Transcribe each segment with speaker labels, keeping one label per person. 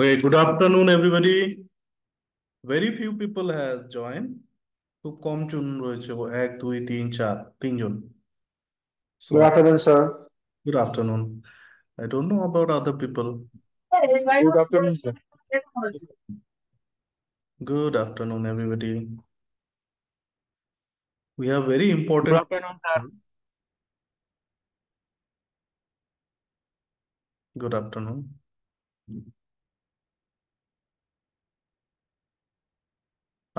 Speaker 1: Okay, good afternoon, everybody. Very few people has joined. খুব কম জন রয়েছে, এক দুই তিন চার তিনজন। So
Speaker 2: Good afternoon, sir.
Speaker 1: good afternoon. I don't know about other people.
Speaker 2: Good afternoon, sir.
Speaker 1: Good afternoon, everybody. We have very
Speaker 3: Good
Speaker 1: important.
Speaker 3: afternoon, sir.
Speaker 1: Good afternoon.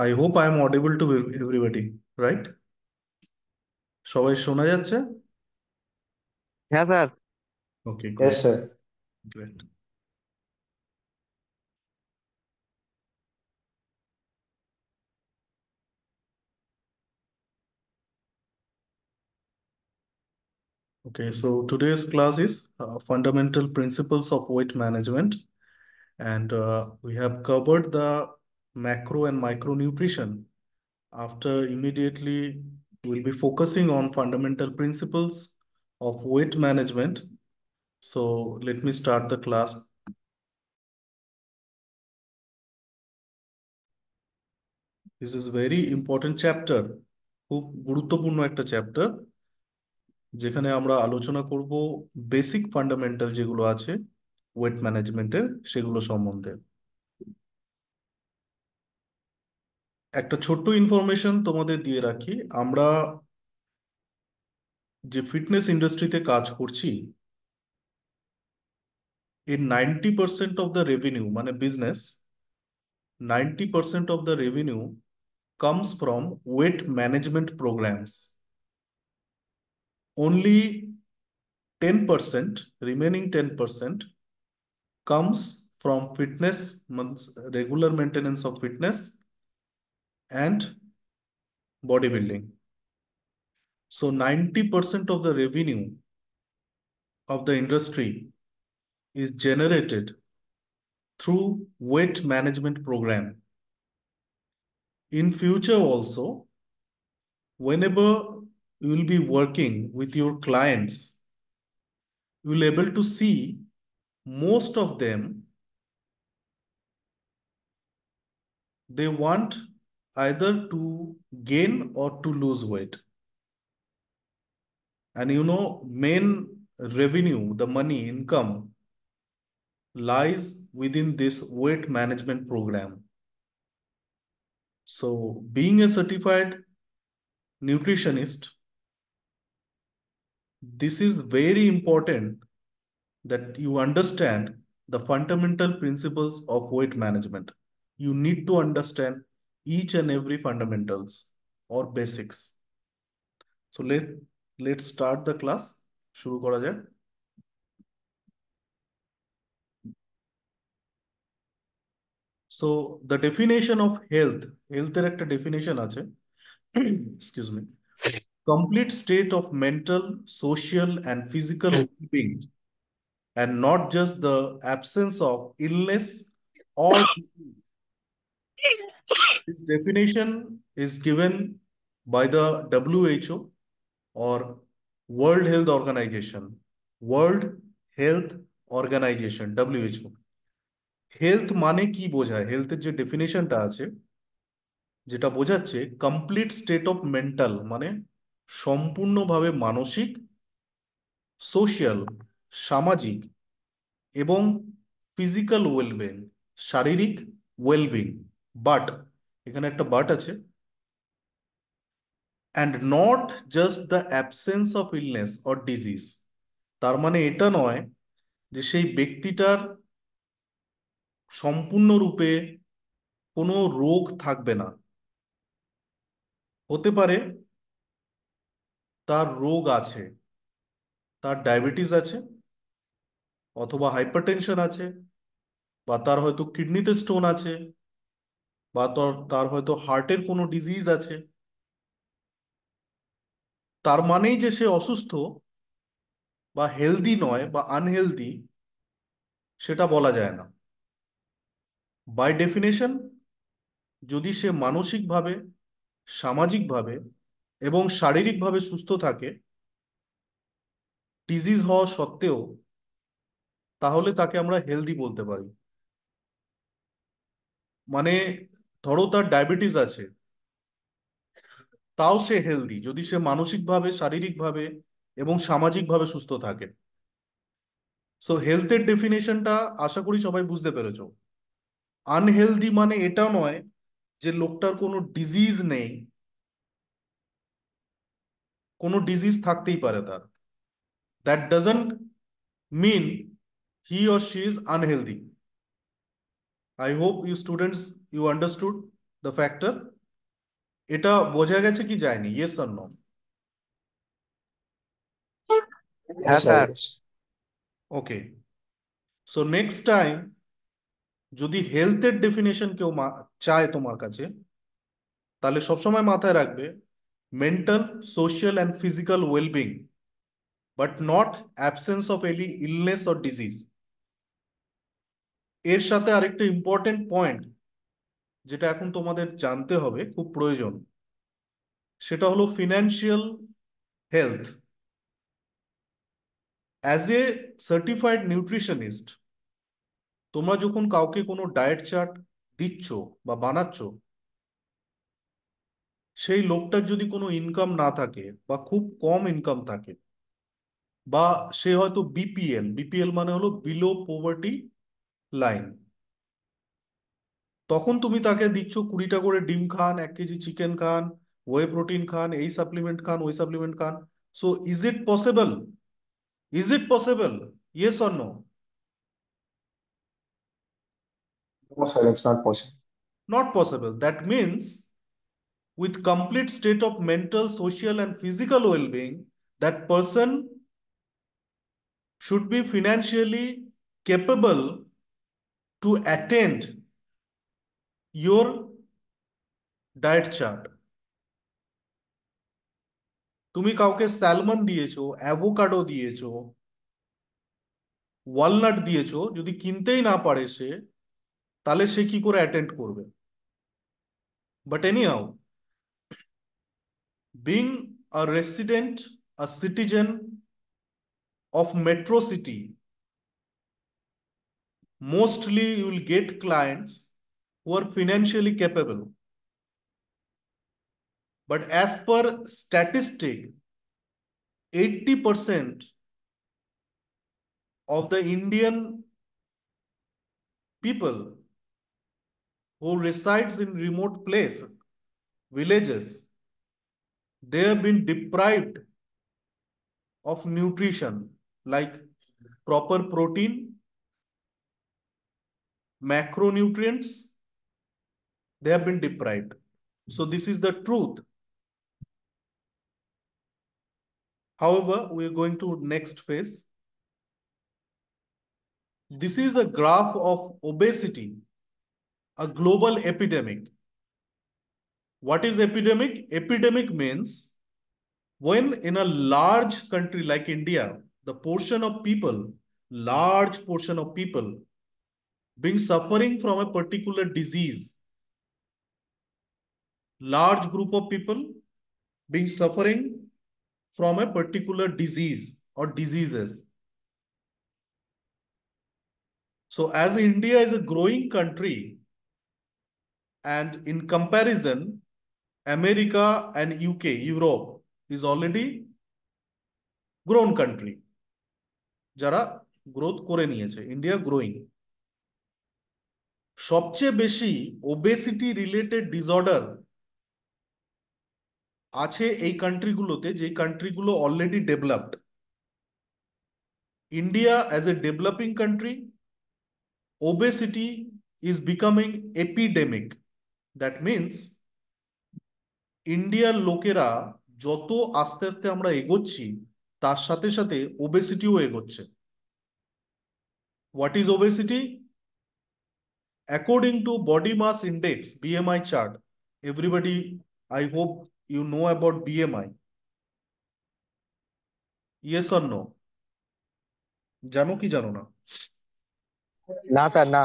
Speaker 1: I hope I am audible to everybody, right? সবাই শোনা যাচ্ছে?
Speaker 3: হ্যাঁ sir.
Speaker 1: Okay,
Speaker 2: Yes,
Speaker 1: great,
Speaker 2: sir.
Speaker 1: great. Okay, so today's class is Fundamental Principles of Weight Management. And we have covered the macro and micronutrition. After immediately, we'll be focusing on fundamental principles of weight management. So let me start the class. This is very important chapter. খুব গুরুত্বপূর্ণ একটা chapter, যেখানে আমরা আলোচনা করব basic fundamental যেগুলো আছে wait ম্যানেজমেন্টের, সেগুলো সম্বন্ধে। একটা ছোট্ট ইনফরমেশন তোমাদের দিয়ে রাখি। আমরা যে ফিটনেস ইন্ডাস্ট্রিতে কাজ করছি, in 90% of the revenue, মানে business, 90% of the revenue comes from weight management programs. Only 10%, remaining 10% comes from fitness, regular maintenance of fitness and bodybuilding. So 90% of the revenue of the industry is generated through weight management program. In future also, whenever you will be working with your clients, you will able to see most of them, they want either to gain or to lose weight. And main revenue, the money income lies within this weight management program. So being a certified nutritionist, this is very important that you understand the fundamental principles of weight management. You need to understand each and every fundamentals or basics. So let's start the class. শুরু করা যাক। So the definition of health, এর একটা definition আছে। Excuse me. Complete state of mental, social and physical well-being, and not just the absence of illness or disease. This definition is given by the WHO or World Health Organization. World Health Organization, WHO. Health মানে কি বোঝায়? হেলথের যে ডেফিনেশনটা আছে, যেটা বোঝাচ্ছে complete state of mental, মানে সম্পূর্ণভাবে মানসিক, সোশিয়াল সামাজিক এবং ফিজিক্যাল ওয়েলবিং, শারীরিক ওয়েলবিং। বাট এখানে একটা বাট আছে, and not just the absence of illness or disease. তার মানে এটা নয় যে সেই ব্যক্তিটার সম্পূর্ণরূপে কোনো রোগ থাকবে না। হতে পারে তার রোগ আছে, তার ডায়াবেটিস আছে, অথবা হাইপারটেনশন আছে, বা তার হয়তো কিডনিতে স্টোন আছে, বা তার হয়তো হার্টের কোনো ডিজিজ আছে। তার মানেই যে সে অসুস্থ বা হেলদি নয় বা আনহেলদি, সেটা বলা যায় না। বাই ডেফিনেশন, যদি সে মানসিকভাবে, সামাজিকভাবে এবং শারীরিকভাবে সুস্থ থাকে, ডিজিজ হওয়া সত্ত্বেও, তাহলে তাকে আমরা হেলদি বলতে পারি। মানে ধরো তার ডায়াবেটিস আছে, তাও সে হেলদি যদি সে মানসিকভাবে, শারীরিকভাবে এবং সামাজিকভাবে সুস্থ থাকে। সো হেলথের ডেফিনেশনটা আশা করি সবাই বুঝতে পেরেছো। আনহেলদি মানে এটা নয় যে লোকটার কোনো ডিজিজ নেই, কোনো ডিজিজ থাকতেই পারে তার। That doesn't mean he or she is unhealthy. I hope you students you understood the factor. এটা বোঝা গেছে কি যায়নি? Yes or no?
Speaker 2: Yes,
Speaker 3: হ্যাঁ
Speaker 2: sir.
Speaker 3: Sir.
Speaker 2: Yes.
Speaker 1: Okay, so next time যদি হেলথের ডেফিনেশন কেউ চায় তোমার কাছে, তাহলে সবসময় মাথায় রাখবে mental, social and physical wellbeing, but not absence of any illness or disease. এর সাথে আরেকটা ইম্পর্টেন্ট পয়েন্ট যেটা এখন তোমাদের জানতে হবে, খুব প্রয়োজন, সেটা হলো financial health. As a certified nutritionist, তোমরা যখন কাউকে কোনো ডায়েট চার্ট দিচ্ছ বা বানাচ্ছ, সেই লোকটার যদি কোনো ইনকাম না থাকে বা খুব কম ইনকাম থাকে, বা সে হয়তো বিপিএল, বিপিএল মানে হলো বিলো পভার্টি লাইন, তখন তুমি তাকে দিচ্ছ 20টা করে ডিম খান, 1 কেজি চিকেন খান, ওয়ে প্রোটিন খান, এই সাপ্লিমেন্ট খান, ওই সাপ্লিমেন্ট খান। So is it possible? Is it possible? Yes or no?
Speaker 2: No, sir, it's not possible.
Speaker 1: Not possible. That means with complete state of mental, social, and physical well-being, that person should be financially capable to attend your diet chart. তুমি কাউকে salmon দিয়েছো, avocado দিয়েছো, walnut দিয়েছো, যদি কিনতেই না পারে সে, তাহলে সে কি করে অ্যাটেন্ড করবে? But anyhow, being a resident, a citizen of metro city, mostly you will get clients who are financially capable. But as per statistic, 80% of the Indian people who resides in remote place, villages, they have been deprived of nutrition like proper protein, macronutrients, they have been deprived. So this is the truth. However, we are going to next phase. This is a graph of obesity, a global epidemic. What is epidemic? Epidemic means when in a large country like India, the portion of people, large portion of people being suffering from a particular disease, large group of people being suffering from a particular disease or diseases. So as India is a growing country, and in comparison, America and UK, Europe is already grown country. যারা growth করে নিয়েছে, India growing. সবচেয়ে বেশি obesity related disorder আছে এই কান্ট্রিগুলোতে, যে কান্ট্রিগুলো already developed. India as a developing country, obesity is becoming epidemic. That means ইন্ডিয়ার লোকেরা যত আস্তে আস্তে আমরা এগোচ্ছি, তার সাথে সাথে ওবেসিটিও এগোচ্ছে। What is obesity? According to body mass index, BMI chart, everybody, I hope you know about BMI. Yes or no? জানো কি জানো না?
Speaker 3: না স্যার, না।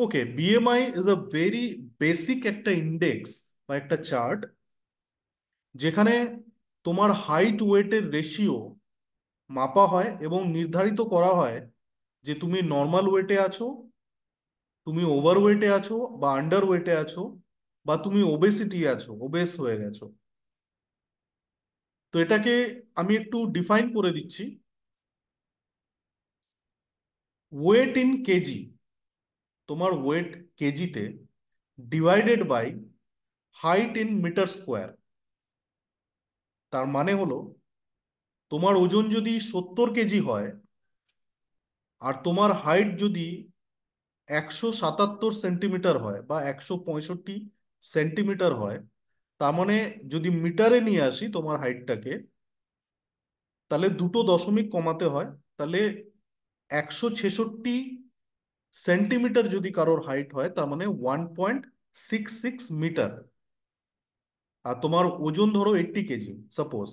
Speaker 1: Okay, BMI is a very basic একটা ইন্ডেক্স বা একটা চার্ট, যেখানে তোমার হাইট ওয়েটের রেশিও মাপা হয় এবং নির্ধারিত করা হয় যে তুমি নর্মাল ওয়েটে আছো তুমি ওভারওয়েটে আছো বা আন্ডার ওয়েটে আছো বা তুমি ওবেসিটি আছো, ওবেস হয়ে গেছো। তো এটাকে আমি একটু ডিফাইন করে দিচ্ছি। ওয়েট ইন কেজি, তোমার ওয়েট কেজিতে, divided by height in metre square. তার মানে হলো তোমার ওজন যদি 70 কেজি হয় আর তোমার হাইট যদি 177 সেন্টিমিটার হয় বা 165 সেন্টিমিটার হয়, তার মানে যদি মিটারে নিয়ে আসি তোমার হাইটটাকে, তাহলে দুটো দশমিক কমাতে হয়। তাহলে 166 সেন্টিমিটার যদি কারোর হাইট হয়, তার মানে 1.66 মিটার। আর তোমার ওজন ধরো 80 কেজি সাপোজ,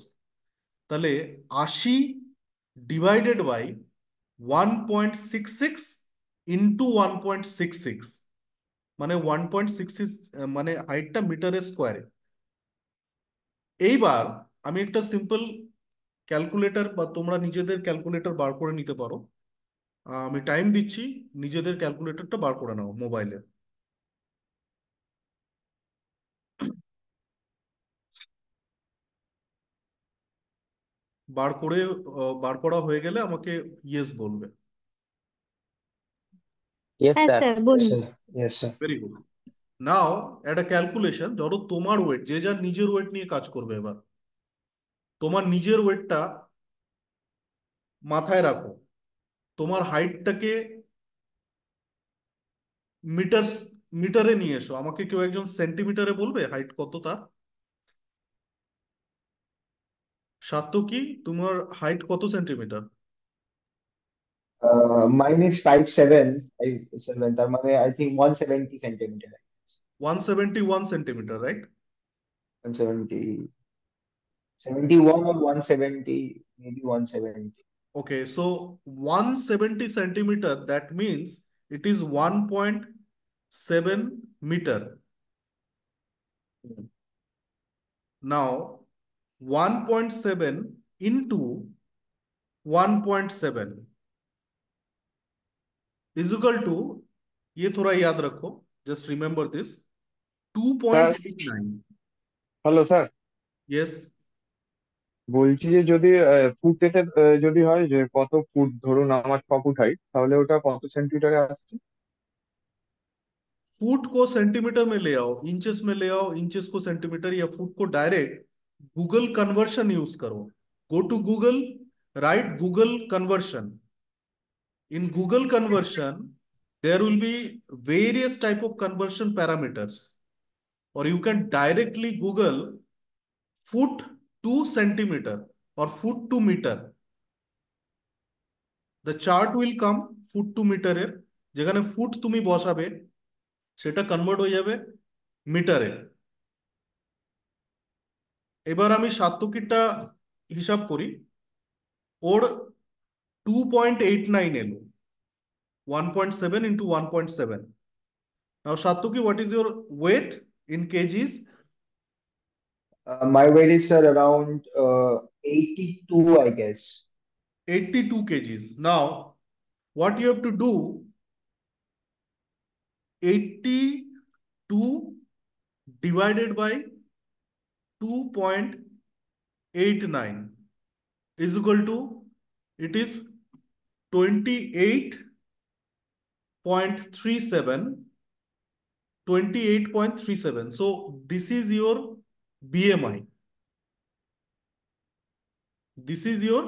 Speaker 1: তাহলে 80 ডিভাইডেড বাই 1.66 ইন্টু 1.66, মানে 1.66, মানে হাইটটা মিটারে স্কোয়ারে। এইবার আমি একটা সিম্পল ক্যালকুলেটর, বা তোমরা নিজেদের ক্যালকুলেটর বার করে নিতে পারো। আমি টাইম দিচ্ছি, নিজেদের ক্যালকুলেটরটা বার করে নাও মোবাইলে। বার করে বার করা হয়ে গেলে আমাকে ইয়েস বলবে।
Speaker 3: ইয়েস
Speaker 4: হ্যাঁ
Speaker 3: স্যার।
Speaker 4: স্যার
Speaker 2: Yes,
Speaker 4: বলুন।
Speaker 2: sir. Yes, sir.
Speaker 1: Very good. Now একটা ক্যালকুলেশন, ধরো তোমার ওয়েট, যে যার নিজের ওয়েট নিয়ে কাজ করবে। এবার তোমার নিজের ওয়েটটা মাথায় রাখো, তোমার হাইটটাকে মিটার মিটারে নিয়ে এসো। আমাকে কেউ একজন সেন্টিমিটারে বলবে হাইট কত তার? সাত্তকি, তোমার হাইট কত সেন্টিমিটার?
Speaker 2: Mine is 5'7", তার মানে I think 170 centimeter.
Speaker 1: 171 centimetre, right?
Speaker 2: 170, 71 or 170, maybe 170.
Speaker 1: Okay, so 170 centimeter, that means it is 1.7 meter.
Speaker 2: Hmm.
Speaker 1: Now 1.7 into 1.7 is equal to, ये थोड़ा याद रखो, just remember this,
Speaker 5: sir
Speaker 1: 2.89.
Speaker 5: Hello sir,
Speaker 1: Yes,
Speaker 5: বলছি যে যদি foot এসে যদি হয় যে কত ফুট, ধরুন আমার 6 ফুট হাইট, তাহলে ওটা কত সেন্টিমিটারে আসছে?
Speaker 1: फुट को सेंटीमीटर में ले आओ, इंचेस में ले आओ, इंचेस को सेंटीमीटर, या फुट को डायरेक्ट गूगल कन्वर्शन यूज करो। Go to Google, write Google conversion. In Google conversion, there will be various type of conversion parameters, or you can directly Google foot to centimeter or foot to meter. The chart will come foot to meter এর, যেখানে foot তুমি বসাবে সেটা convert হয়ে যাবে মিটারে। এবার আমি সাত্তকিটা হিসাব করি। ওর 2.89 এলো, 1.7 into 1.7. Now Sattaki, what is your weight in kgs?
Speaker 2: My weight is, sir, around 82, I guess.
Speaker 1: 82 kgs. Now, what you have to do, 82 divided by 2.89 is equal to, it is 28.37, 28.37. So this is your BMI. This is your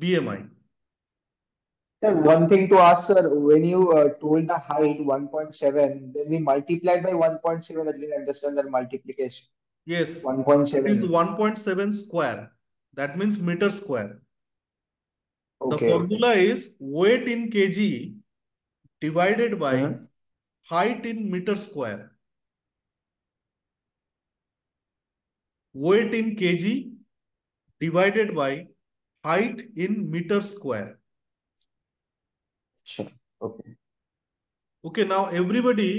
Speaker 1: BMI.
Speaker 2: Sir, one thing to ask, sir, when you told the height 1.7, then we multiplied by 1.7. I didn't understand that multiplication.
Speaker 1: Yes, it
Speaker 2: 1.7.
Speaker 1: is 1.7 square. That means meter square. The
Speaker 2: Okay, okay.
Speaker 1: formula is weight in kg divided by
Speaker 2: Mhm.
Speaker 1: height in meter square. Weight in kg divided by height in meter square.
Speaker 2: Sure. Okay.
Speaker 1: Okay, now everybody,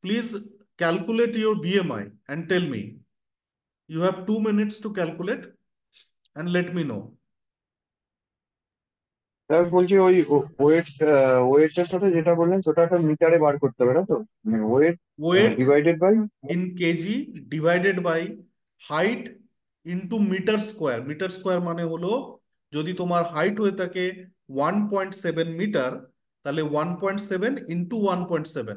Speaker 1: please calculate your BMI and tell me. You have 2 minutes to calculate and let me know.
Speaker 5: Sir বলছি ওই ওয়েটের সাথে যেটা বললেন সেটা একটা মিটারে বার করতে হবে, না তো? মানে weight
Speaker 1: weight
Speaker 5: divided by.
Speaker 1: In kg divided by height into metre square. Metre square মানে হলো, যদি তোমার হাইট হয়ে থাকে 1.7 মিটার, তাহলে 1.7 ইন্টু 1.7।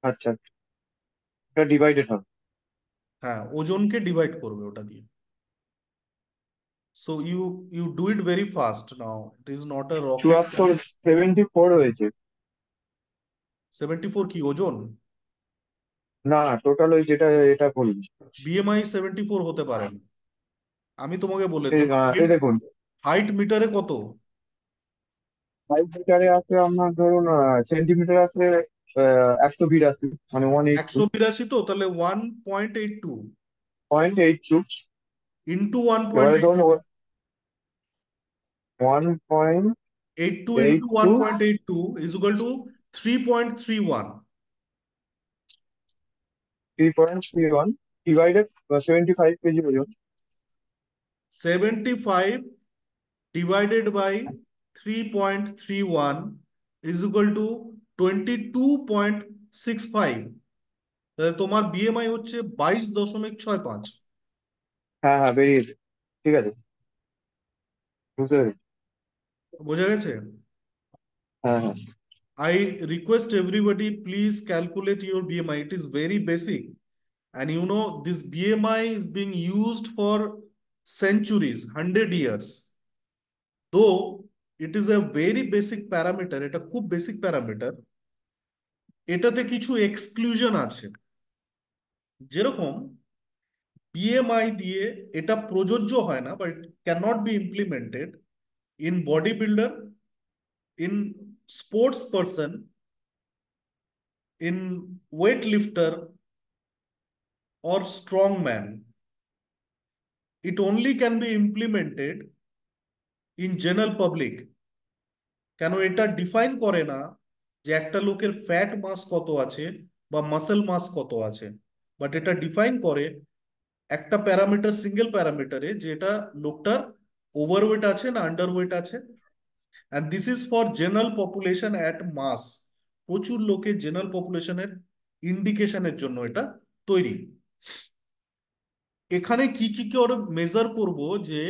Speaker 5: আচ্ছা, এটা ডিভাইডেড হবে।
Speaker 1: হ্যাঁ, ওজনকে ডিভাইড করবে ওটা দিয়ে। So you do it very fast now, it is not a rocket
Speaker 5: 74 হয়েছে।
Speaker 1: 74 কি ওজন?
Speaker 5: না, টোটাল ওই যেটা এটা বলুন।
Speaker 1: বিএমআই 74 হতে পারে না। আমি তোমাকে বলে
Speaker 5: এই
Speaker 1: দিই,
Speaker 5: এই দেখুন,
Speaker 1: হাইট মিটারে কত?
Speaker 5: 5 মিটারে আছে আপনার ধরুন, সেন্টিমিটার আছে 182, মানে 182,
Speaker 1: 182, তো তাহলে 1.82
Speaker 5: 0.82।
Speaker 1: ইন্টু
Speaker 5: এবারে
Speaker 1: 1.82,
Speaker 5: ধরুন 1.82,
Speaker 1: into 1.82 is equal to 3.31।
Speaker 5: 3.31 divided 75 kg ওজন।
Speaker 1: 75 divided by 3.31 is equal to 22.65। তাহলে তোমার বিএমআই হচ্ছে 22.65।
Speaker 5: হ্যাঁ হ্যাঁ, বেরিয়েছে। ঠিক আছে, বুঝতে পেরেছি।
Speaker 1: বোঝা গেছে?
Speaker 5: হ্যাঁ হ্যাঁ।
Speaker 1: I request everybody, please calculate your BMI. It is very basic. And you know, this BMI is being used for centuries, 100 years. Though it is a very basic parameter, এটা খুব basic parameter, এটাতে কিছু exclusion আছে। যেরকম BMI দিয়ে এটা প্রযোজ্য হয় না, but can not be implemented in body builder, in sports person, in weightlifter or strongman. It only can be implemented in general public. কেন এটা ডিফাইন করে না যে একটা লোকের ফ্যাট মাস কত আছে বা মাসেল মাস কত আছে, বাট এটা ডিফাইন করে একটা প্যারামিটার, সিঙ্গেল প্যারামিটারে, যে এটা লোকটার ওভারওয়েট আছে না আন্ডারওয়েট আছে। And this is for general population at mass. প্রচুর লোকের জেনারেল পপুলেশনের ইন্ডিকেশনের জন্য এটা তৈরি। এখানে কি কি করে মেজার করব যে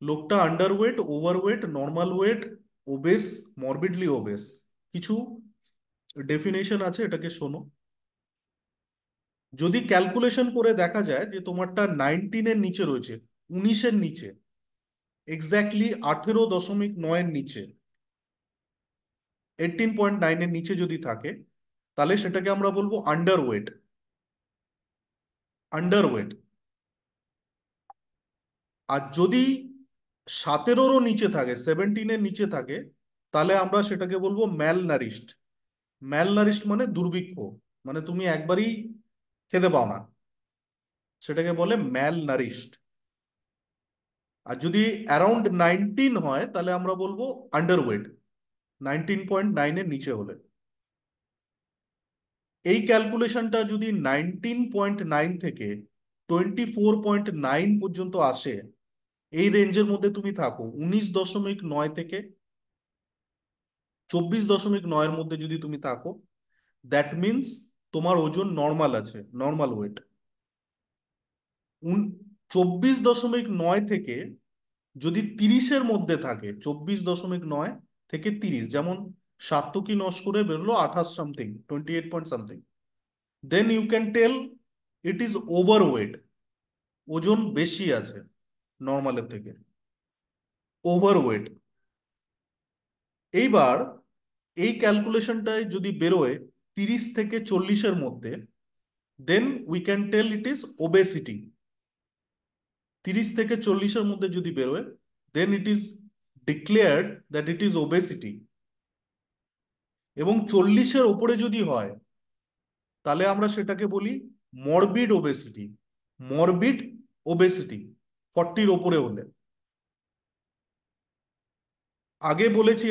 Speaker 1: লোকটা underweight, overweight, normal weight, obese, morbidly obese, কিছু ডেফিনেশন আছে, এটাকে শোনো। যদি ক্যালকুলেশন করে দেখা যায় যে তোমারটা 19-এর নিচে রয়েছে, 19-এর নিচে, এক্স্যাক্টলি 18.9-এর নিচে, 18.9-এর নিচে যদি থাকে, তাহলে সেটাকে আমরা বলবো আন্ডারওয়েট। আন্ডারওয়েট। আর যদি 17-এরও নিচে থাকে, 17-এর নিচে থাকে, তাহলে আমরা সেটাকে বলবো ম্যাল নারিশড। ম্যাল নারিশড মানে দুর্ভিক্ষ, মানে তুমি একবারই খেতে পাও না, সেটাকে বলে ম্যাল নারিশড। আর যদি অ্যারাউন্ড 19 হয়, তাহলে আমরা বলবো আন্ডারওয়েট, 19.9-এর নিচে হলে। এই ক্যালকুলেশনটা যদি 19.9 থেকে 24.9 পর্যন্ত আসে, এই রেঞ্জের মধ্যে তুমি থাকো, 19.9 থেকে 24.9-এর মধ্যে যদি তুমি থাকো, দ্যাট মিনস তোমার ওজন নর্মাল আছে, নর্মাল ওয়েট। 24.9 থেকে যদি 30-এর মধ্যে থাকে, 24.9 থেকে 30, যেমন সাত্তকী নস্করে বেরোলো 28 something, 28 point something, then you can tell it is overweight. ওজন বেশি আছে নর্মালের থেকে, ওভারওয়েট। এইবার এই ক্যালকুলেশনটায় যদি বেরোয় 30 থেকে 40-এর মধ্যে, then we can tell it is obesity. 30 থেকে 40-এর মধ্যে যদি বেরোয়, then it is declared that it is obesity. এবং 40-এর ওপরে যদি হয়, তাহলে আমরা সেটাকে বলি মরবিড ওবেসিটি। মরবিড ওবেসিটি 40-র ওপরে হলে। আগে বলেছি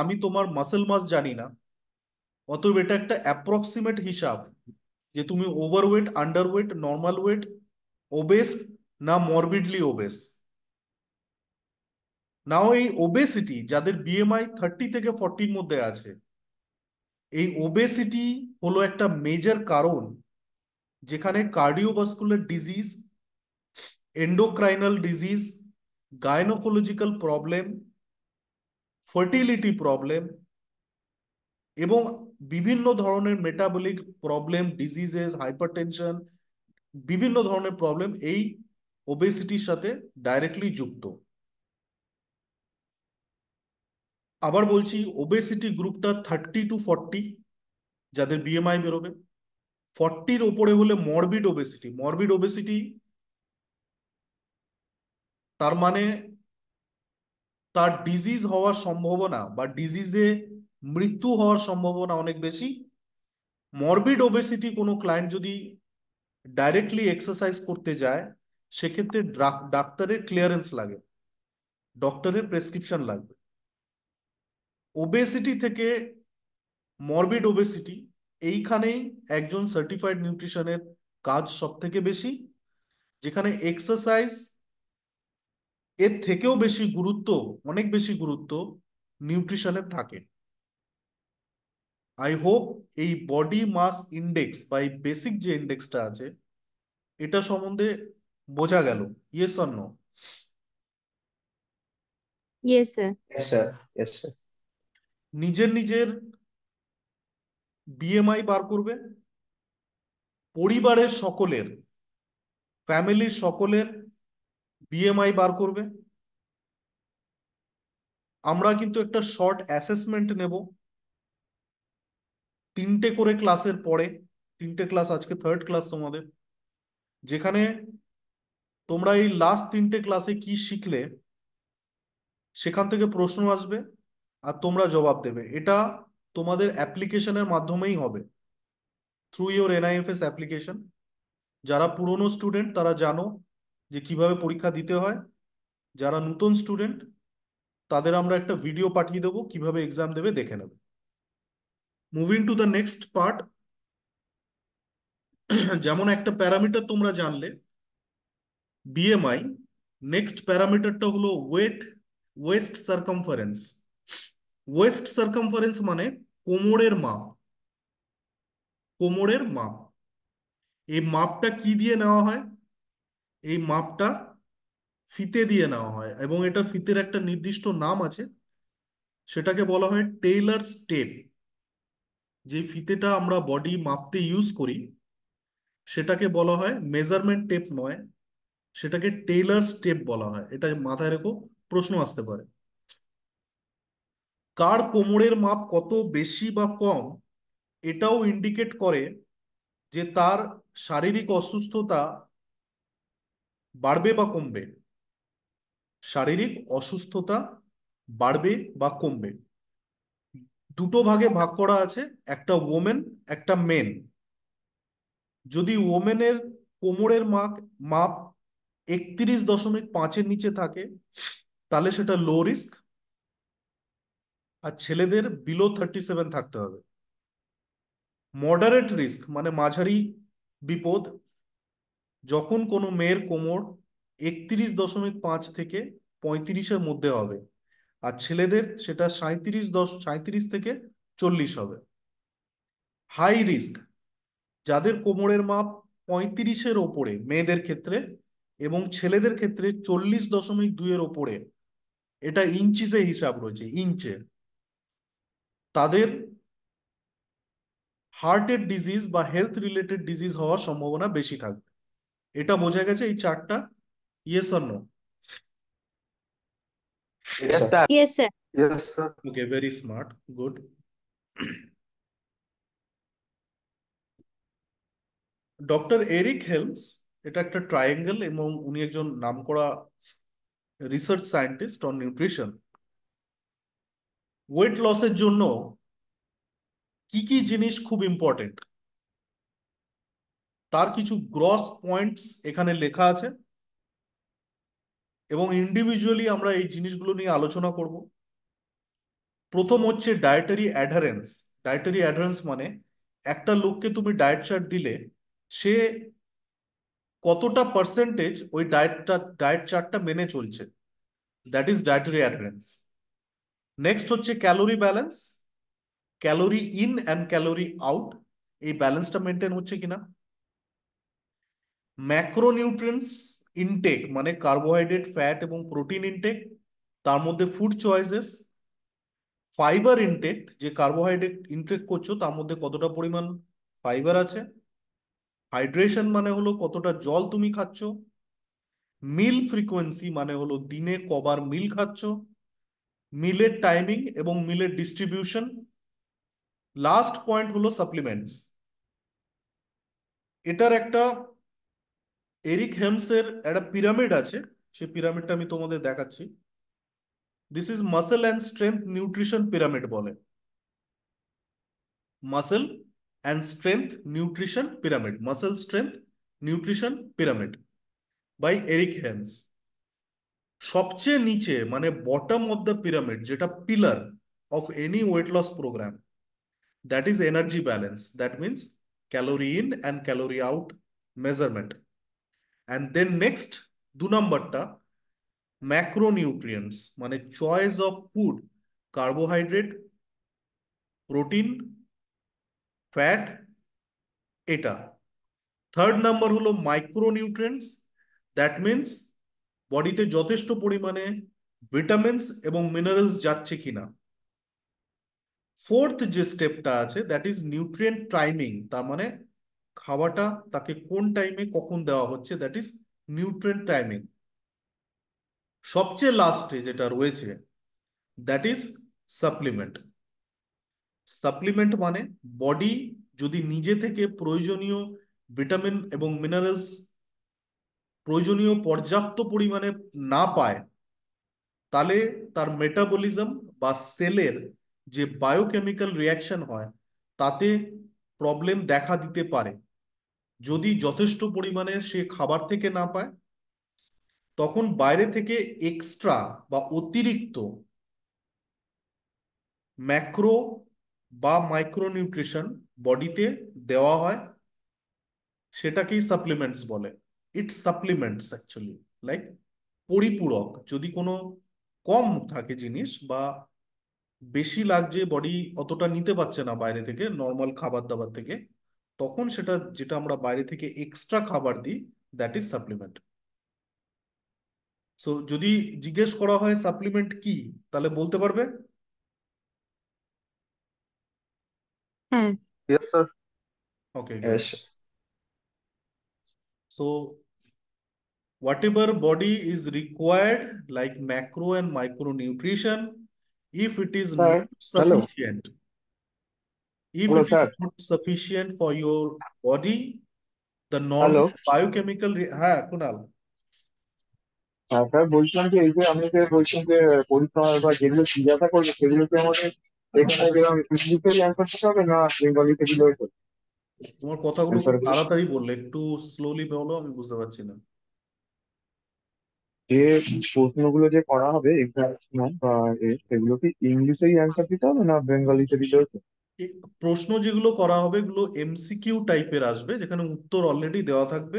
Speaker 1: আমি তোমার মাসেল মাস জানি না, অতএব এটা একটা অ্যাপ্রক্সিমেট হিসাব যে তুমি overweight, underweight, normal weight, obeys না মরবিডলি ওবেস। নাও এই ওবেসিটি যাদের বিএমআই 30 থেকে 40-র মধ্যে আছে, এই ওবেসিটি হলো একটা মেজর কারণ যেখানে cardiovascular disease, endocrinal disease, gynaecological problem, fertility problem এবং বিভিন্ন ধরনের মেটাবলিক প্রবলেম, ডিজিজেস, হাইপারটেনশন, বিভিন্ন ধরনের প্রবলেম এই ওবেসিটির সাথে ডাইরেক্টলি যুক্ত। আবার বলছি, ওবেসিটি গ্রুপটা 30 to 40 যাদের বিএমআই বেরোবে। 40-র ওপরে হলে মরবিড ওবেসিটি। মরবিড ওবেসিটি তার মানে তার ডিজিজ হওয়ার সম্ভাবনা বা ডিজিজে মৃত্যু হওয়ার সম্ভাবনা অনেক বেশি। মরবিড ওবেসিটি কোনো ক্লায়েন্ট যদি ডাইরেক্টলি এক্সারসাইজ করতে যায়, সেক্ষেত্রে ডাক্তারের ক্লিয়ারেন্স লাগে, ডক্টরের প্রেসক্রিপশন লাগবে। ওবেসিটি থেকে মরবিড ওবেসিটি, এইখানেই একজন সার্টিফাইড নিউট্রিশনের কাজ সব থেকে বেশি, যেখানে এক্সারসাইজ এর থেকেও বেশি গুরুত্ব, অনেক বেশি গুরুত্ব নিউট্রিশনের থাকে। আই হোপ এই বডি মাস ইন্ডেক্স বা এই বেসিক যে ইন্ডেক্সটা আছে এটা সম্বন্ধে বোঝা গেল। Yes or no?
Speaker 4: Yes, sir.
Speaker 2: Yes, sir. Yes, sir.
Speaker 1: নিজের নিজের বিএমআই বার করবে, পরিবারের সকলের, ফ্যামিলির সকলের বিএমআই বার করবে। আমরা কিন্তু একটা শর্ট অ্যাসেসমেন্ট নেব 3টে করে ক্লাসের পরে। 3টে ক্লাস, আজকে 3rd ক্লাস তোমাদের, যেখানে তোমরা এই লাস্ট 3টে ক্লাসে কি শিখলে সেখান থেকে প্রশ্ন আসবে আর তোমরা জবাব দেবে। এটা তোমাদের অ্যাপ্লিকেশনের মাধ্যমেই হবে, থ্রু ইওর এনআইএফএস অ্যাপ্লিকেশন। যারা পুরনো স্টুডেন্ট তারা জানো যে কিভাবে পরীক্ষা দিতে হয়। যারা নতুন স্টুডেন্ট তাদের আমরা একটা ভিডিও পাঠিয়ে দেবো, কিভাবে এক্সাম দেবে দেখে নেবে। Moving to the next part. যেমন একটা প্যারামিটার তোমরা জানলে বিএমআই, নেক্সট প্যারামিটারটা হলো ওয়েস্ট সার্কামফারেন্স। ওয়েস্ট সার্কামফারেন্স মানে কোমরের মাপ। কোমরের মাপ, এই মাপটা কি দিয়ে নেওয়া হয়? এই মাপটা ফিতে দিয়ে নেওয়া হয় এবং এটা ফিতের একটা নির্দিষ্ট নাম আছে, সেটাকে বলা হয় টেইলার্স টেপ। যে ফিতেটা আমরা বডি মাপতে ইউজ করি সেটাকে বলা হয় মেজারমেন্ট টেপ নয়, সেটাকে টেইলার্স টেপ বলা হয়। এটা মাথায় রেখো, প্রশ্ন আসতে পারে। কার কোমরের মাপ কত বেশি বা কম এটাও ইন্ডিকেট করে যে তার শারীরিক অসুস্থতা বাড়বে বা কমবে। শারীরিক অসুস্থতা বাড়বে বা কমবে। দুটো ভাগে ভাগ করা আছে, একটা ওমেন, একটা মেন। যদি ওমেনের কোমরের মাপ 31.5-এর নিচে থাকে তাহলে সেটা লো রিস্ক, আর ছেলেদের বিলো 37 থাকতে হবে। মডারেট রিস্ক মানে মাঝারি বিপদ, যখন কোনো মেয়ের কোমর 31.5 থেকে 35-এর মধ্যে হবে, আর ছেলেদের সেটা 37 থেকে 40 হবে। হাই রিস্ক যাদের কোমরের মাপ 35-এর ওপরে মেয়েদের ক্ষেত্রে, এবং ছেলেদের ক্ষেত্রে 40.2-এর ওপরে, এটা ইঞ্চিসে হিসাব রয়েছে, ইঞ্চে, তাদের হার্টের ডিজিজ বা হেলথ রিলেটেড ডিজিজ হওয়ার সম্ভাবনা বেশি থাকবে। এটা বোঝা গেছে এই চারটা? Yes or no?
Speaker 2: Yes,
Speaker 3: Yes,
Speaker 2: sir.
Speaker 3: sir.
Speaker 4: Yes, sir.
Speaker 5: Yes, sir.
Speaker 1: Okay, very smart, good. Doctor Eric Helms, এটা একটা ট্রায়াঙ্গেল এবং উনি একজন নামকরা research scientist on nutrition. Weight লসের জন্য কি কি জিনিস খুব ইম্পর্টেন্ট তার কিছু গ্রস পয়েন্টস এখানে লেখা আছে, এবং ইন্ডিভিজুয়ালি আমরা এই জিনিসগুলো নিয়ে আলোচনা করব। প্রথম হচ্ছে ডায়েটারি অ্যাডারেন্স। ডায়েটারি অ্যাডারেন্স মানে একটা লোককে তুমি ডায়েট চার্ট দিলে সে কতটা পার্সেন্টেজ ওই ডায়েট চার্টটা মেনে চলছে। That is dietary adherence. Next হচ্ছে calorie balance, calorie in and calorie out, এই ব্যালেন্সটা মেনটেন হচ্ছে কিনা। ম্যাক্রোনিউট্রিয়েন্টস ইনটেক মানে কার্বোহাইড্রেট, ফ্যাট এবং প্রোটিন ইনটেক, তার মধ্যে ফুড চয়েসেস। ফাইবার ইনটেক, যে কার্বোহাইড্রেট ইনটেক করছো তার মধ্যে কতটা পরিমাণ ফাইবার আছে। হাইড্রেশন মানে হলো কতটা জল তুমি খাচ্ছ। মিল ফ্রিকোয়েন্সি মানে হলো দিনে কবার মিল খাচ্ছ। মিলের টাইমিং এবং মিলের ডিস্ট্রিবিউশন। লাস্ট পয়েন্ট হলো সাপ্লিমেন্টস। এটার একটা এরিক হেমসের একটা পিরামিড আছে, সেই পিরামিডটা আমি তোমাদের দেখাচ্ছি। This is muscle and strength nutrition pyramid বলে, muscle and strength nutrition pyramid, muscle strength nutrition pyramid by Eric Helms. সবচেয়ে নিচে মানে বটম অফ দ্য পিরামিড, যেটা pillar of any weight loss programme, that is energy balance. That means calorie in and calorie out measurement. And then next 2 নম্বরটা macronutrients মানে choice of food, carbohydrate, protein, fat, এটা। 3rd নম্বর হলো micronutrients, that means বডিতে যথেষ্ট পরিমাণে vitamins এবং minerals যাচ্ছে কিনা। 4th যে স্টেপটা আছে দ্যাট ইজ নিউট্রিয়েন্ট টাইমিং, তার মানে খাওয়াটা তাকে কোন টাইমে কখন দেওয়া হচ্ছে, দ্যাট ইজ নিউট্রিয়েন্ট টাইমিং। সবচেয়ে লাস্টে যেটা রয়েছে দ্যাট ইজ সাপ্লিমেন্ট। সাপ্লিমেন্ট মানে বডি যদি নিজে থেকে প্রয়োজনীয় ভিটামিন এবং মিনারেলস প্রয়োজনীয় পর্যাপ্ত পরিমাণে না পায়, তাহলে তার মেটাবলিজম বা সেলের যে বায়োকেমিক্যাল রিয়াকশন হয় তাতে প্রবলেম দেখা দিতে পারে। যদি যথেষ্ট পরিমাণে সে খাবার থেকে না পায়, তখন বাইরে থেকে এক্সট্রা বা অতিরিক্ত ম্যাক্রো বা মাইক্রোনিউট্রিশন বডিতে দেওয়া হয়, সেটাকেই সাপ্লিমেন্টস বলে। ইটস সাপ্লিমেন্টস অ্যাকচুয়ালি লাইক পরিপূরক। যদি কোনো কম থাকে জিনিস বা বেশি লাগছে, বডি অতটা নিতে পারছে না বাইরে থেকে নর্মাল খাবার দাবার থেকে, তখন সেটা যেটা আমরা বাইরে থেকে এক্সট্রা খাবার দিই দ্যাট ইজ সাপ্লিমেন্ট। সো যদি জিজ্ঞেস করা হয় সাপ্লিমেন্ট কি, তাহলে বলতে পারবে?
Speaker 4: হ্যাঁ।
Speaker 5: Yes sir.
Speaker 1: Okay, great.
Speaker 2: Yes.
Speaker 1: So whatever body is required like macro and micronutrition, if it is
Speaker 5: sir,
Speaker 1: not
Speaker 5: hello
Speaker 1: sufficient, if
Speaker 5: hello
Speaker 1: it is
Speaker 5: sir,
Speaker 1: not sufficient for your body, the
Speaker 5: hello.
Speaker 1: normal biochemical হ্যাঁ কুনাল।
Speaker 5: হ্যাঁ sir, বলছিলাম যে এই যে আমি যে বলছিলাম যে পরিশ্রম বা যেগুলো জিজ্ঞাসা করবো সেগুলো কি আমাদের এখানে ইংলিশেরই অ্যান্সার দিতে হবে না বেঙ্গলিতে দিলেও
Speaker 1: তোমার কথাগুলো
Speaker 5: অ্যান্সার
Speaker 1: খুব
Speaker 5: গুলো?
Speaker 1: তাড়াতাড়ি বললে, একটু স্লোলি বলো, আমি বুঝতে পারছি না।
Speaker 5: যে প্রশ্নগুলো যে করা হবে এক্সাম বা সেগুলো কি ইংলিশেই অ্যান্সার দিতে হবে না বেঙ্গলিতে দিলেও?
Speaker 1: এই প্রশ্ন যেগুলো করা হবে এগুলো এমসিকিউ টাইপের আসবে, যেখানে উত্তর অলরেডি দেওয়া থাকবে,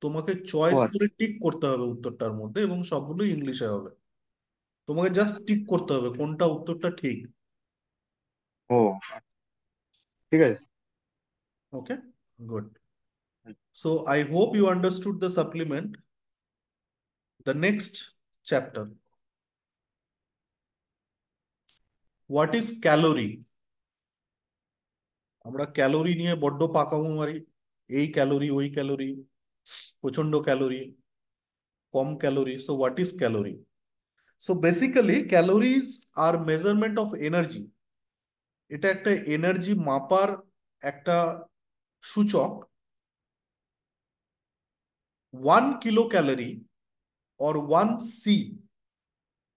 Speaker 1: তোমাকে
Speaker 5: ও
Speaker 1: চয়েস করে
Speaker 5: আচ্ছা।
Speaker 1: টিক করতে হবে উত্তরটার মধ্যে, এবং সবগুলো ইংলিশে হবে। তোমাকে জাস্ট টিক করতে হবে কোনটা উত্তরটা ঠিক।
Speaker 5: ও ঠিক আছে।
Speaker 1: ওকে, good. So I hope you understood the supplement. The next chapter. What is calorie? আমরা ক্যালোরি নিয়ে বড্ড পাকামো মারি, এই ক্যালোরি ওই ক্যালোরি, প্রচন্ড ক্যালোরি, কম calorie. So what is calorie? So basically calories are measurement of energy. এটা একটা এনার্জি মাপার একটা সূচক। 1 কিলো ক্যালোরি অর 1 সি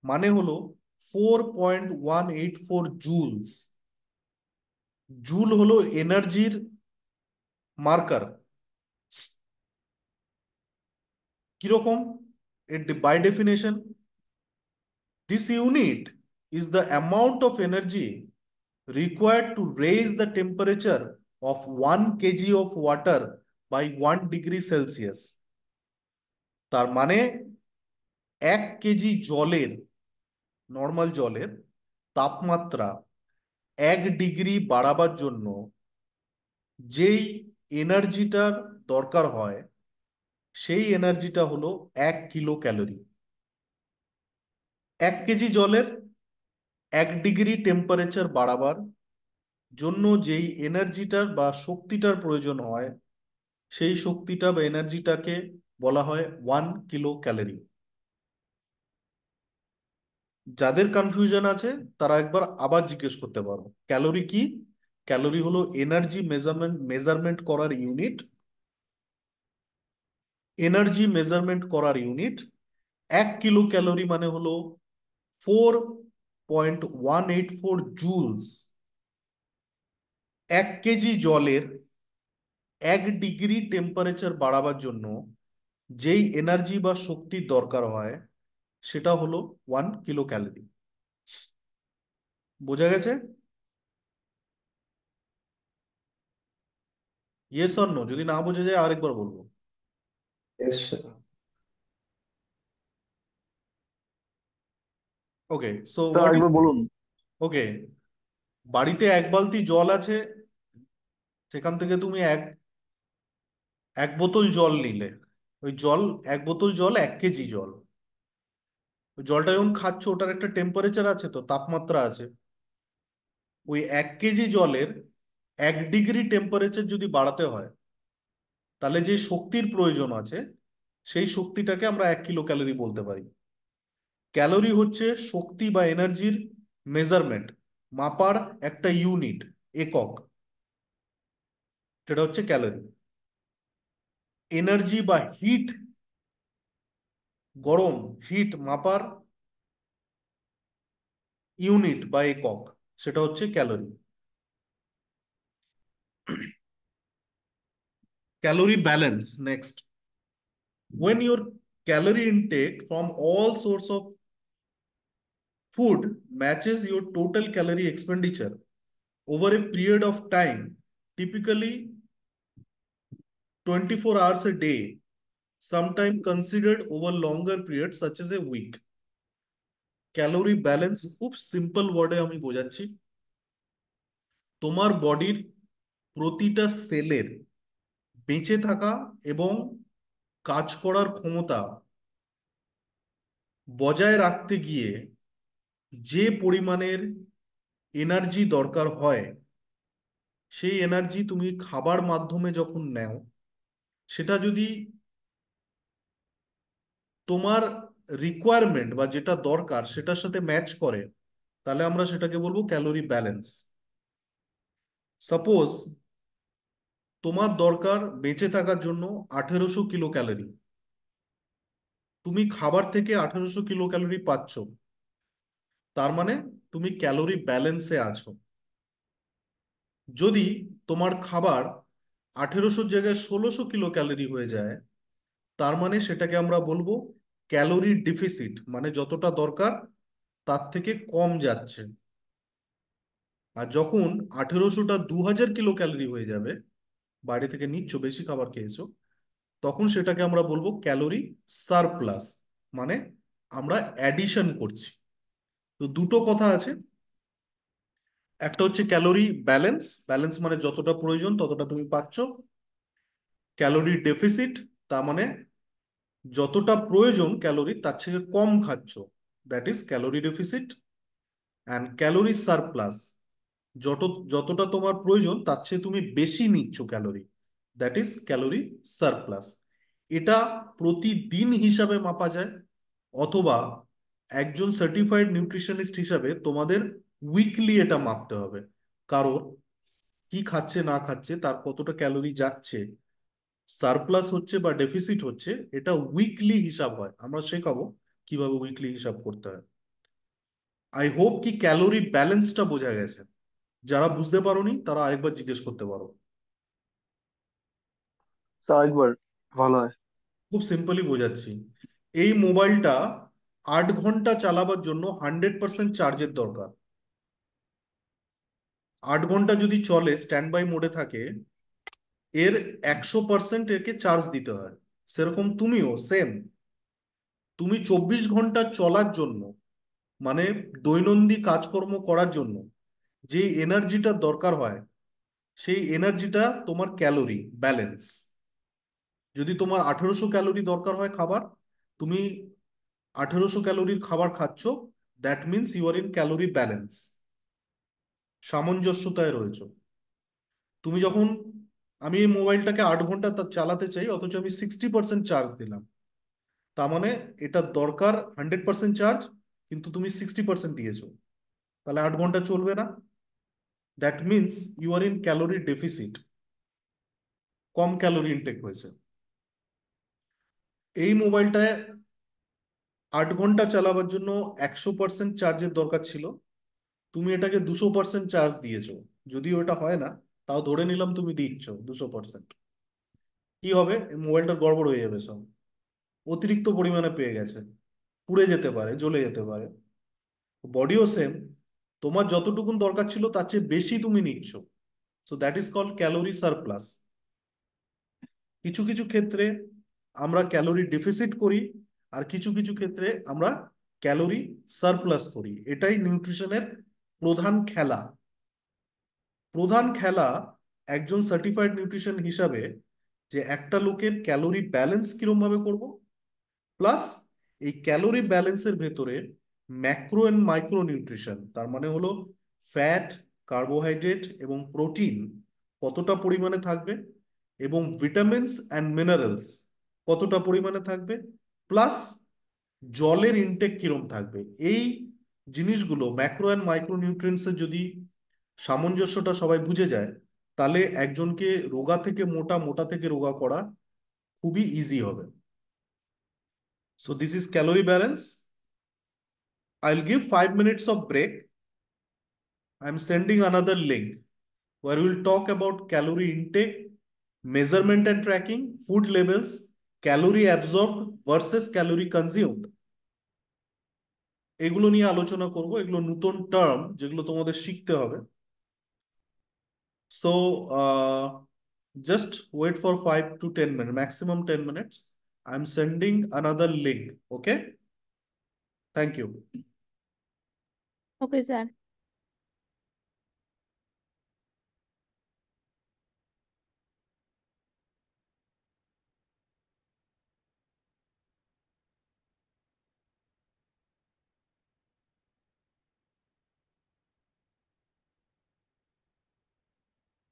Speaker 1: মানে হলো 4.184 জুলস। জুল হলো এনার্জির মার্কার। কিরকম? By definition, this unit is the amount of energy required to raise the temperature of 1 kg of water by 1 degree Celsius. তার মানে 1 কেজি জলের, নর্মাল জলের তাপমাত্রা 1 ডিগ্রি বাড়াবার জন্য যেই এনার্জিটার দরকার হয় সেই এনার্জিটা হলো 1 কিলো ক্যালোরি। 1 কেজি জলের 1 ডিগ্রি টেম্পারেচার বাড়াবার জন্য যেই এনার্জিটার বা শক্তিটার প্রয়োজন হয় সেই শক্তিটা বা এনার্জিটাকে বলা হয় 1 কিলো ক্যালোরি। যাদের কনফিউশন আছে তারা একবার আবার জিজ্ঞেস করতে পারো ক্যালোরি কি। ক্যালোরি হলো এনার্জি মেজারমেন্ট করার ইউনিট। এনার্জি মেজারমেন্ট করার ইউনিট 1 কিলো ক্যালোরি মানে হলো 4.184 জুলস। 1 কেজি জলের 1 ডিগ্রি টেম্পারেচার বাড়াবার জন্য যেই এনার্জি বা শক্তির দরকার হয় সেটা হলো 1 কিলো ক্যালোরি। বোঝা গেছে? Yes or no? যদি না বোঝা যায় আরেকবার বলবো।
Speaker 2: Yes, sir.
Speaker 1: Okay, so
Speaker 5: sir
Speaker 1: what is,
Speaker 5: একবার বলুন।
Speaker 1: ওকে, বাড়িতে 1 বালতি জল আছে, সেখান থেকে তুমি এক এক বোতল জল নিলে, ওই জল, 1 বোতল জল 1 কেজি জল, ওই জলটা যখন খাচ্ছ ওটার একটা টেম্পারেচার আছে, তো তাপমাত্রা আছে। ওই 1 কেজি জলের 1 ডিগ্রি টেম্পারেচার যদি বাড়াতে হয় তাহলে যে শক্তির প্রয়োজন আছে সেই শক্তিটাকে আমরা 1 কিলো ক্যালোরি বলতে পারি। ক্যালোরি হচ্ছে শক্তি বা এনার্জির মেজারমেন্ট, মাপার একটা ইউনিট, একক, সেটা হচ্ছে ক্যালোরি। এনার্জি বা হিট, গরম, হিট মাপার ইউনিট বা একক, সেটা হচ্ছে calorie. Calorie balance next. When your calorie intake from all source of food matches your total calorie expenditure over a period of time, typically 24 hours a day, sometime considered over longer periods such as a week. Calorie balance খুব simple ওয়ার্ডে আমি বোঝাচ্ছি। তোমার বডির প্রতিটা সেলের বেঁচে থাকা এবং কাজ করার ক্ষমতা বজায় রাখতে গিয়ে যে পরিমাণের এনার্জি দরকার হয় সেই এনার্জি তুমি খাবার মাধ্যমে যখন নাও, সেটা যদি তোমার রিকোয়ারমেন্ট বা যেটা দরকার সেটার সাথে ম্যাচ করে তাহলে আমরা সেটাকে বলবো ক্যালোরি ব্যালেন্স। সাপোজ তোমার দরকার বেঁচে থাকার জন্য 1800 কিলো ক্যালোরি, তুমি খাবার থেকে 1800 কিলো ক্যালোরি পাচ্ছ, তার মানে তুমি ক্যালোরি ব্যালেন্সে আছো। যদি তোমার খাবার 1800 জায়গায় 1600 কিলো ক্যালোরি হয়ে যায়, তার মানে সেটাকে আমরা বলবো ক্যালোরি ডিফিসিট, মানে যতটা দরকার তার থেকে কম যাচ্ছে। আর যখন 1800টা 2000 কিলো ক্যালোরি হয়ে যাবে, বাইরে থেকে নিচ্ছ, বেশি খাবার খেয়েছো, তখন সেটাকে আমরা বলবো ক্যালোরি সারপ্লাস, মানে আমরা অ্যাডিশন করছি। তো দুটো কথা আছে, একটা হচ্ছে ক্যালোরি ব্যালেন্স, ব্যালেন্স মানে যতটা প্রয়োজন ততটা তুমি পাচ্ছ। ক্যালোরি ডেফিসিট, তার মানে যতটা প্রয়োজন ক্যালোরি তার থেকে কম খাচ্ছ, that is calorie deficit. And calorie surplus, যতটা তোমার প্রয়োজন তার চেয়ে তুমি বেশি নিচ্ছ calorie, that is calorie surplus. এটা প্রতিদিন হিসাবে মাপা যায়, অথবা একজন সার্টিফাইড নিউট্রিশনিস্ট হিসাবে তোমাদের উইকলি এটা মাপতে হবে। কারণ কি খাচ্ছে না খাচ্ছে, তার কতটা ক্যালোরি যাচ্ছে, সারপ্লাস হচ্ছে বা ডেফিসিট হচ্ছে, এটা উইকলি হিসাব হয়। আমরা শেখাবো কিভাবে উইকলি হিসাব করতে হয়। আই হোপ কি ক্যালোরি ব্যালেন্সটা বোঝা গেছে। যারা বুঝতে পারোনি তারা আরেকবার জিজ্ঞেস করতে পারো।
Speaker 5: স্যার একবার ভালো হয়।
Speaker 1: খুব সিম্পলি বোঝাচ্ছি। এই মোবাইলটা 8 ঘন্টা চালাবার জন্য 100% চার্জের দরকার। 8 ঘন্টা যদি চলে, স্ট্যান্ড বাই মোডে থাকে, এর 100% একে চার্জ দিতে হয়। সেরকম তুমিও সেম, তুমি 24 ঘন্টা চলার জন্য, মানে দৈনন্দিন কাজকর্ম করার জন্য যে এনার্জিটা দরকার হয়, সেই এনার্জিটা তোমার ক্যালোরি ব্যালেন্স। যদি তোমার 1800 ক্যালোরি দরকার হয় খাবার, তুমি 1800 ক্যালোরির খাবার খাচ্ছ, that means you are in calorie balance, সামঞ্জস্যতায় রয়েছে। তুমি যখন, আমি এই মোবাইলটাকে 8 ঘন্টা চালাতে চাই, অথচ আমি 60% চার্জ দিলাম, তার মানে এটা দরকার 100% চার্জ, কিন্তু তুমি 60% দিয়েছো, তাহলে 8 ঘন্টা চলবে না। That means you are in calorie deficit, কম ক্যালোরি ইনটেক হয়েছে। এই মোবাইলটায় 8 ঘন্টা চালাবার জন্য 100% চার্জের দরকার ছিল, তুমি এটাকে 200% চার্জ দিয়েছো। যদিও এটা হয় না, তাও ধরে নিলাম তুমি দিচ্ছ 200%। কি হবে? মোবাইলটা গড়বড় হয়ে যাবে সব, অতিরিক্ত পরিমাণে পেয়ে গেছে, পুড়ে যেতে পারে, জ্বলে যেতে পারে। বডিও সেম, তোমার যতটুকুন দরকার ছিল তার চেয়ে বেশি তুমি নিচ্ছ, so that is called calorie surplus. কিছু কিছু ক্ষেত্রে আমরা ক্যালোরি ডেফিসিট করি, আর কিছু কিছু ক্ষেত্রে আমরা ক্যালোরি সারপ্লাস করি। এটাই নিউট্রিশনের প্রধান খেলা। প্রধান খেলা একজন সার্টিফাইড নিউট্রিশন হিসাবে, যে একটা লোকের ক্যালোরি ব্যালেন্স কিরম ভাবে করব, প্লাস এই ক্যালোরি ব্যালেন্সের ভেতরে ম্যাক্রো এন্ড মাইক্রো নিউট্রিশন, তার মানে হলো ফ্যাট, কার্বোহাইড্রেট এবং প্রোটিন কতটা পরিমাণে থাকবে, এবং ভিটামিনস অ্যান্ড মিনারেলস কতটা পরিমাণে থাকবে, প্লাস জলের ইনটেক কিরম থাকবে। এই জিনিসগুলো ম্যাক্রো অ্যান্ড মাইক্রো নিউট্রিয়েন্টসের যদি সামঞ্জস্যটা সবাই বুঝে যায়, তাহলে একজনকে রোগা থেকে মোটা, মোটা থেকে রোগা করা খুবই ইজি হবে। So this is calorie balance. I'll give 5 minutes of break. I'm sending another link where we'll talk about calorie intake, measurement and tracking, food labels, calorie absorbed versus calorie consumed. এগুলো নিয়ে আলোচনা করব, এগুলো নতুন term যেগুলো তোমাদের শিখতে হবে। So just wait for 5 to 10 minutes, maximum 10 minutes. I'm sending another link. Okay. Thank you.
Speaker 4: Okay, sir.